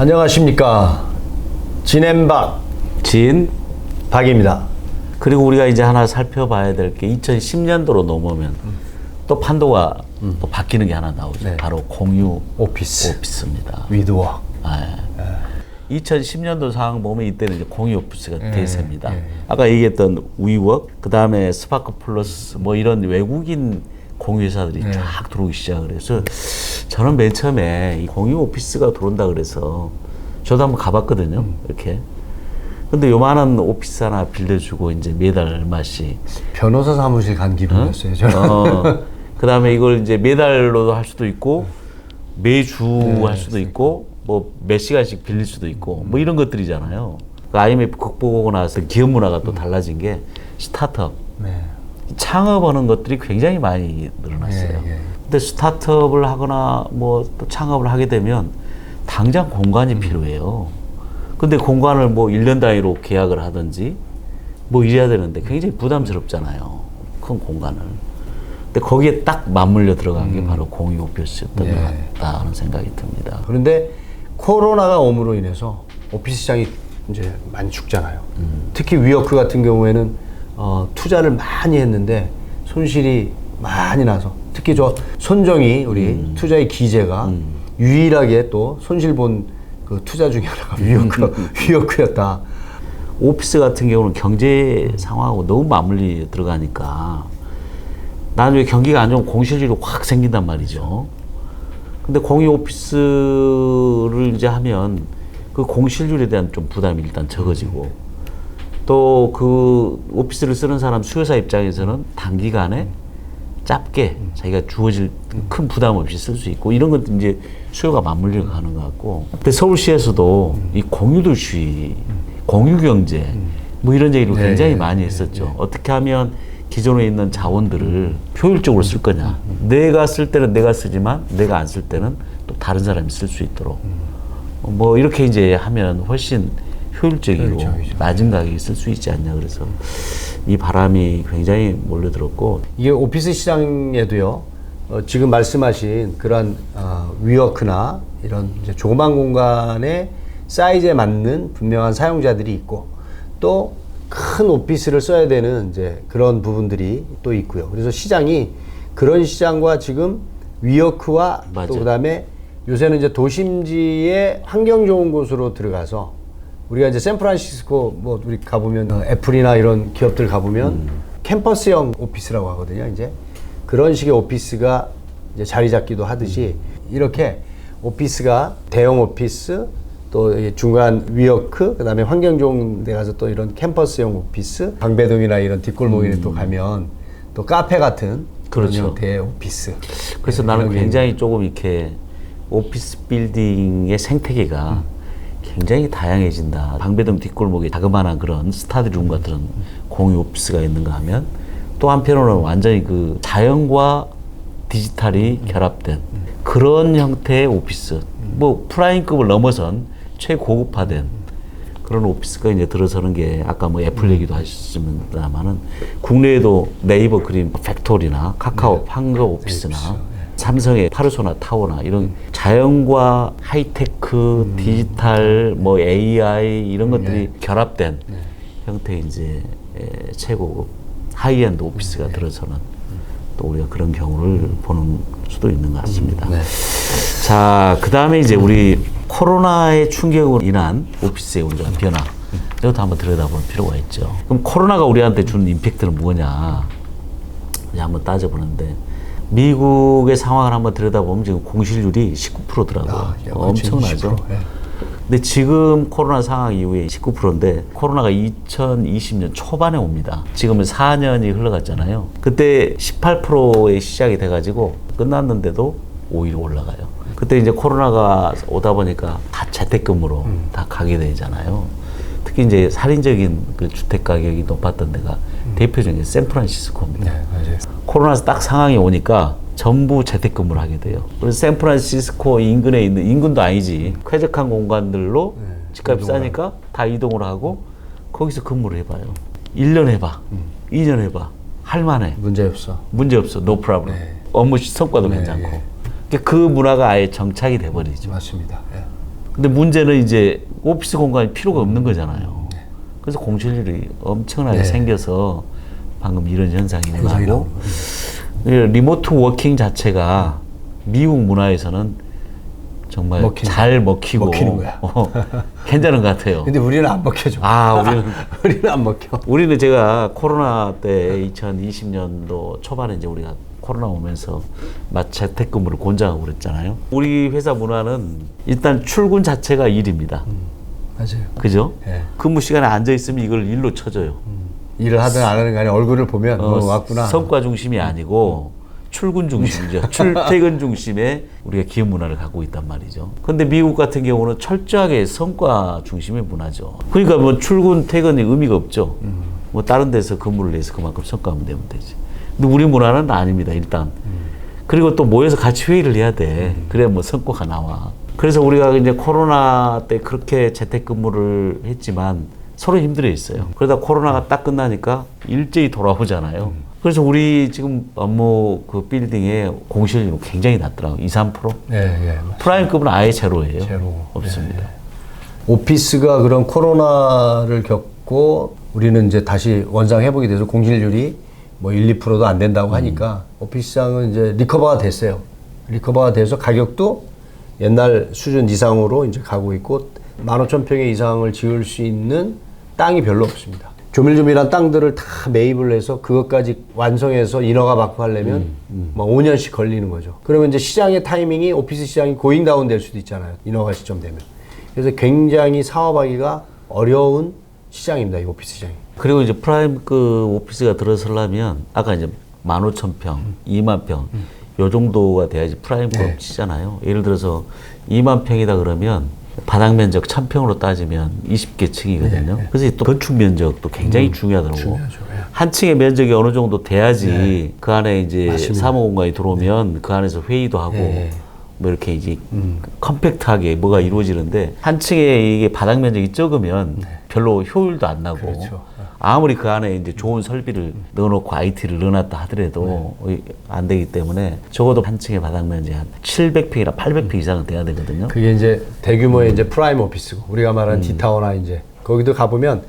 안녕하십니까. 진앤박 진박입니다. 그리고 우리가 이제 하나 살펴봐야 될 게 2010년도로 넘으면 또 판도가 또 바뀌는 게 하나 나오죠. 네. 바로 공유 오피스. 오피스입니다. 위드워크. 2010년도 상황 보면 이때는 이제 공유 오피스가 대세입니다. 예. 아까 얘기했던 위워크, 그 다음에 스파크 플러스 뭐 이런 외국인 공유 회사들이 쫙 들어오기 시작을 해서 저는 맨 처음에 이 공유 오피스가 들어온다 그래서 저도 한번 가봤거든요. 이렇게. 근데 요만한 오피스 하나 빌려주고 이제 매달 얼마씩. 변호사 사무실 간 기분이었어요. 저는. 그 다음에 이걸 이제 매달로도 할 수도 있고 매주 할 수도 있고 뭐 몇 시간씩 빌릴 수도 있고 뭐 이런 것들이잖아요. 그 IMF 극복하고 나서 기업 문화가 또 달라진 게 스타트업. 네. 창업하는 것들이 굉장히 많이 늘어났어요. 근데 스타트업을 하거나 뭐 또 창업을 하게 되면 당장 공간이 필요해요. 근데 공간을 뭐 1년 단위로 계약을 하든지 뭐 이래야 되는데 굉장히 부담스럽잖아요. 큰 공간을. 근데 거기에 딱 맞물려 들어간 게 바로 공유 오피스였던 것 같다 하는 생각이 듭니다. 그런데 코로나가 옴으로 인해서 오피스 시장이 이제 많이 죽잖아요. 특히 위워크 같은 경우에는 투자를 많이 했는데 손실이 많이 나서 특히 저 손정희 우리 투자의 기재가 유일하게 또 손실 본 그 투자 중에 하나가 위워크였다. 오피스 같은 경우는 경제 상황하고 너무 맞물리 들어가니까 나중에 경기가 안 좋으면 공실률이 확 생긴단 말이죠. 근데 공유 오피스를 이제 하면 그 공실률에 대한 좀 부담이 일단 적어지고 또 그 오피스를 쓰는 사람 수요사 입장에서는 단기간에 짧게 자기가 주어질 큰 부담 없이 쓸 수 있고 이런 것도 이제 수요가 맞물려 가는 것 같고. 근데 서울시에서도 이 공유도시, 공유경제 뭐 이런 얘기를 굉장히 많이 했었죠. 어떻게 하면 기존에 있는 자원들을 효율적으로 쓸 거냐. 내가 쓸 때는 내가 쓰지만 내가 안 쓸 때는 또 다른 사람이 쓸 수 있도록 뭐 이렇게 이제 하면 훨씬 효율적이고 낮은 가격에 쓸 수 있지 않냐. 그래서 이 바람이 굉장히 몰려들었고 이게 오피스 시장에도요. 지금 말씀하신 그런 위워크나 이런 이제 조그만 공간의 사이즈에 맞는 분명한 사용자들이 있고 또 큰 오피스를 써야 되는 이제 그런 부분들이 또 있고요. 그래서 시장이 그런 시장과 지금 위워크와 또 그다음에 요새는 이제 도심지의 환경 좋은 곳으로 들어가서 우리가 이제 샌프란시스코 뭐 우리 가보면 애플이나 이런 기업들 가보면 캠퍼스형 오피스라고 하거든요. 이제 그런 식의 오피스가 이제 자리 잡기도 하듯이 이렇게 오피스가 대형 오피스 또 중간 위워크 그다음에 환경 좋은 데 가서 또 이런 캠퍼스형 오피스 방배동이나 이런 뒷골목에 또 가면 또 카페 같은 그런 형태의 오피스. 그래서 나는 굉장히 조금 이렇게 오피스 빌딩의 생태계가 굉장히 다양해진다. 방배동 뒷골목에 자그마한 그런 스타드룸 같은 공유 오피스가 있는가 하면 또 한편으로는 완전히 그 자연과 디지털이 결합된 그런 형태의 오피스. 뭐 프라임급을 넘어선 최고급화된 그런 오피스가 이제 들어서는 게 아까 뭐 애플 얘기도 하셨습니다만은 국내에도 네이버 그린 팩토리나 카카오 판거 오피스나 삼성의 파르소나 타워나 이런 자연과 하이테크, 디지털, 뭐 AI 이런 것들이 결합된 형태의 이제 최고급 하이엔드 오피스가 들어서는 또 우리가 그런 경우를 보는 수도 있는 것 같습니다. 자, 그 다음에 이제 우리 코로나의 충격으로 인한 오피스의 우리가 변화 이것도 한번 들여다볼 필요가 있죠. 그럼 코로나가 우리한테 준 임팩트는 뭐냐 이제 한번 따져보는데 미국의 상황을 한번 들여다보면 지금 공실률이 19%더라고요. 엄청나죠. 근데 지금 코로나 상황 이후에 19%인데 코로나가 2020년 초반에 옵니다. 지금은 4년이 흘러갔잖아요. 그때 18%의 시작이 돼가지고 끝났는데도 오히려 올라가요. 그때 이제 코로나가 오다 보니까 다 재택근무로 다 가게 되잖아요. 특히 이제 살인적인 그 주택 가격이 높았던 데가 대표적인 게 샌프란시스코입니다. 코로나 딱 상황이 오니까 전부 재택근무를 하게 돼요. 그래서 샌프란시스코 인근에 있는 인근도 아니지 쾌적한 공간들로 집값이 싸니까 다 이동을 하고 거기서 근무를 해봐요. 1년 해봐, 2년 해봐, 할만해. 문제 없어. 문제 없어, no problem. 업무 성과도 괜찮고. 그 문화가 아예 정착이 돼버리죠. 맞습니다. 근데 문제는 이제 오피스 공간이 필요가 없는 거잖아요. 그래서 공실률이 엄청나게 네. 생겨서 방금 이런 현상이 있는 현상이 거고, 리모트 워킹 자체가 미국 문화에서는 정말 잘 먹히고 먹히는 거야. 괜찮은 것 같아요. 근데 우리는 안 먹혀줘. 우리는 안 먹혀. 우리는 제가 코로나 때 2020년도 초반에 이제 우리가 코로나 오면서 재택근무를 권장하고 그랬잖아요. 우리 회사 문화는 일단 출근 자체가 일입니다. 맞아요. 그죠? 네. 근무 시간에 앉아 있으면 이걸 일로 쳐줘요. 일을 하든 안 하든 간에 얼굴을 보면 왔구나. 성과 중심이 아니고 출근 중심이죠. 출퇴근 중심의 우리가 기업 문화를 갖고 있단 말이죠. 근데 미국 같은 경우는 철저하게 성과 중심의 문화죠. 그러니까 뭐 출근, 퇴근이 의미가 없죠. 뭐 다른 데서 근무를 해서 그만큼 성과하면 되면 되지. 근데 우리 문화는 아닙니다, 일단. 그리고 또 모여서 같이 회의를 해야 돼. 그래야 뭐 성과가 나와. 그래서 우리가 이제 코로나 때 그렇게 재택근무를 했지만 서로 힘들어 했어요. 그러다 코로나가 딱 끝나니까 일제히 돌아오잖아요. 그래서 우리 지금 업무 그 빌딩의 공실률이 굉장히 낮더라고요. 2, 3%? 예. 프라임급은 아예 제로예요. 제로. 없습니다. 오피스가 그런 코로나를 겪고 우리는 이제 다시 원상 회복이 돼서 공실률이 뭐 1, 2%도 안 된다고 하니까 오피스장은 이제 리커버가 됐어요. 리커버가 돼서 가격도 옛날 수준 이상으로 이제 가고 있고 15,000평의 이상을 지을 수 있는 땅이 별로 없습니다. 조밀조밀한 땅들을 다 매입을 해서 그것까지 완성해서 인허가 받고 하려면 뭐 5년씩 걸리는 거죠. 그러면 이제 시장의 타이밍이 오피스 시장이 고잉다운 될 수도 있잖아요. 인허가 시점 되면. 그래서 굉장히 사업하기가 어려운 시장입니다. 이 오피스 시장이. 그리고 이제 프라임급 오피스가 들어서려면 아까 이제 15,000평, 2만 평, 요 정도가 돼야지 프라임급 치잖아요. 예를 들어서 2만 평이다 그러면 바닥 면적 1,000평으로 따지면 20개 층이거든요. 그래서 또 건축 면적도 굉장히 중요하더라고. 중요하죠. 한 층의 면적이 어느 정도 돼야지 그 안에 이제 맞습니다. 사무 공간이 들어오면 그 안에서 회의도 하고 뭐 이렇게 이제 컴팩트하게 뭐가 이루어지는데 한 층에 이게 바닥 면적이 적으면 별로 효율도 안 나고 그렇죠. 아무리 그 안에 이제 좋은 설비를 넣어놓고 IT를 넣어놨다 하더라도 안 되기 때문에 적어도 한 층의 바닥 면적이 한 700평이나 800평 이상은 돼야 되거든요. 그게 이제 대규모의 이제 프라임 오피스고 우리가 말하는 D타워나 이제 거기도 가보면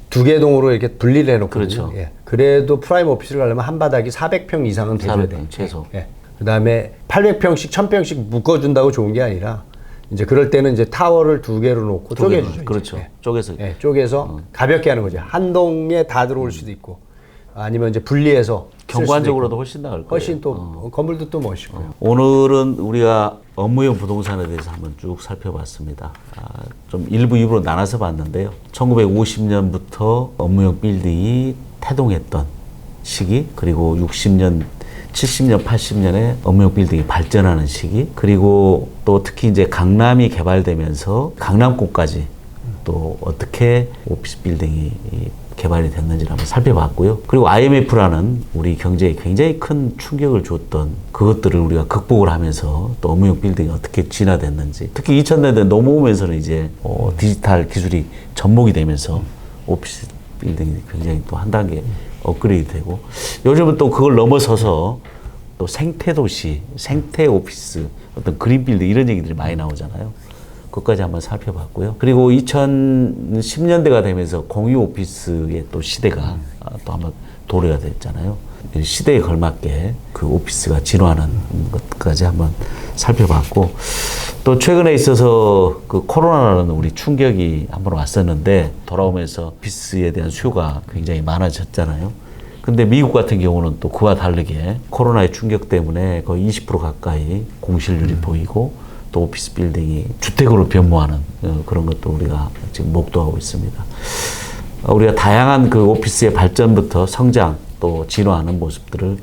두 개 동으로 이렇게 분리를 해놓거든요. 그렇죠. 예. 그래도 프라임 오피스를 가려면 한 바닥이 400평 이상은 돼줘야 400평 돼요. 최소. 예. 그다음에 800평씩 1000평씩 묶어준다고 좋은 게 아니라 이제 그럴 때는 이제 타워를 두 개로 놓고 쪼개주죠. 그렇죠. 이제. 쪼개서. 예, 쪼개서 가볍게 하는 거죠. 한 동에 다 들어올 수도 있고 아니면 이제 분리해서 경관적으로도 훨씬 나을 거예요. 훨씬 또 건물도 또 멋있고요. 오늘은 우리가 업무용 부동산에 대해서 한번 쭉 살펴봤습니다. 좀 일부 2부로 나눠서 봤는데요. 1950년부터 업무용 빌딩이 태동했던 시기, 그리고 60년, 70년, 80년에 업무용 빌딩이 발전하는 시기, 그리고 또 특히 이제 강남이 개발되면서 강남권까지 또 어떻게 오피스 빌딩이 개발이 됐는지를 한번 살펴봤고요. 그리고 IMF라는 우리 경제에 굉장히 큰 충격을 줬던 그것들을 우리가 극복을 하면서 또 업무용 빌딩이 어떻게 진화됐는지, 특히 2000년대 넘어오면서는 이제 디지털 기술이 접목이 되면서 오피스 빌딩이 굉장히 또 한 단계 업그레이드 되고, 요즘은 또 그걸 넘어서서 또 생태 도시, 생태 오피스, 어떤 그린 빌딩 이런 얘기들이 많이 나오잖아요. 그것까지 한번 살펴봤고요. 그리고 2010년대가 되면서 공유 오피스의 또 시대가 또 한번 도래가 됐잖아요. 시대에 걸맞게 그 오피스가 진화하는 것까지 한번 살펴봤고, 또 최근에 있어서 그 코로나라는 우리 충격이 한번 왔었는데 돌아오면서 오피스에 대한 수요가 굉장히 많아졌잖아요. 근데 미국 같은 경우는 또 그와 다르게 코로나의 충격 때문에 거의 20% 가까이 공실률이 보이고 또 오피스 빌딩이 주택으로 변모하는 그런 것도 우리가 지금 목도하고 있습니다. 우리가 다양한 그 오피스의 발전부터 성장 또 진화하는 모습들을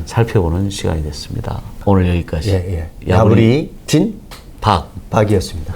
살펴보는 시간이 됐습니다. 오늘 여기까지. 야부리 진 박이었습니다.